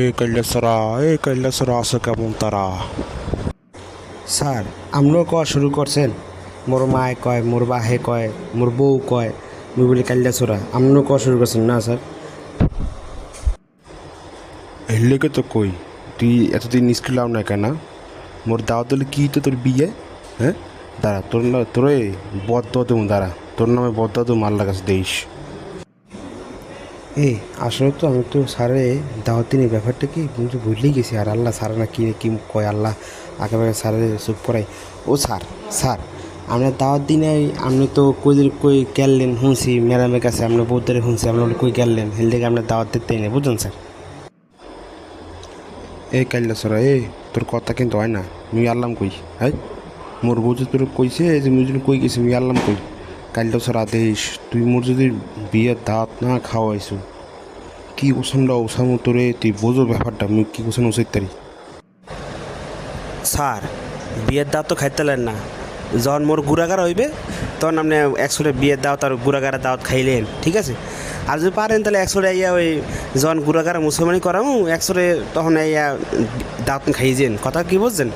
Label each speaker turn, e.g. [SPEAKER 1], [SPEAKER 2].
[SPEAKER 1] এই কৈলাসরা আছে কেমন তারা?
[SPEAKER 2] স্যার আমরাও কওয়া শুরু করছেন। মোর মায় কয়, মোর বাহে কয়, মোর বউ কয়, মুই বলি কাল্লা ছোড়া। আমরাও কওয়া শুরু করছেন না স্যার?
[SPEAKER 1] এর লেগে তো কই তুই এতদিন স্কুল আও না কেন? মোর দাওয়াত দিলে কি তো তোর বিয়ে? হ্যাঁ দাঁড়া, তোরে বদ দেবো, দাঁড়া তোর নামে বদ দেবো, আল্লাহ কাছে দেইস।
[SPEAKER 2] এই আসলে তো আমি তো স্যারে দাওয়াত দিনের ব্যাপারটা কি কিন্তু ভুলেই গেছি। আর আল্লাহ স্যার না কি কি কয় আল্লাহ আগে স্যারে চুপ করাই। ও স্যার স্যার আমরা দাওয়াত দিনে আপনি তো কই গেলেন শুনছি ম্যাডামের কাছে, আপনার বউদের শুনছি আপনার কই গেলেন হেল থেকে আপনার দাওয়াত দিতে নেই, বুঝলেন স্যার?
[SPEAKER 1] এই কৈলাসরা তোর কথা কিন্তু হয় না। মুই আল্লাম কই, হ্যাঁ মোর বউ যে তোর কইছে যে মুই যদি কই গেছি মুই আল্লাম কই। কৈলাসরা দেশ তুই মোর যদি বিয়ের দাওয়াত না খাওয়াইছো কি ওসানটা ওসামো তোরে, তুই বোঝো ব্যাপারটা মুই কি কোসান ওসাইত তারি।
[SPEAKER 2] স্যার বিয়ের দাওয়াত তো খাইতেলেন না, যখন মোর গুড়াগার হইবে তখন আপনি একশোটা বিয়ের দাওয়াত আর গুড়াগারের দাওয়াত খাইলেন, ঠিক আছে? আর যদি পারেন তাহলে একশোটা ইয়া ওই যখন গুড়াগার মুসলমানি করামু একশোটা তখন ইয়া দাওয়াত খাইয়েছেন, কথা কি বুঝছেন?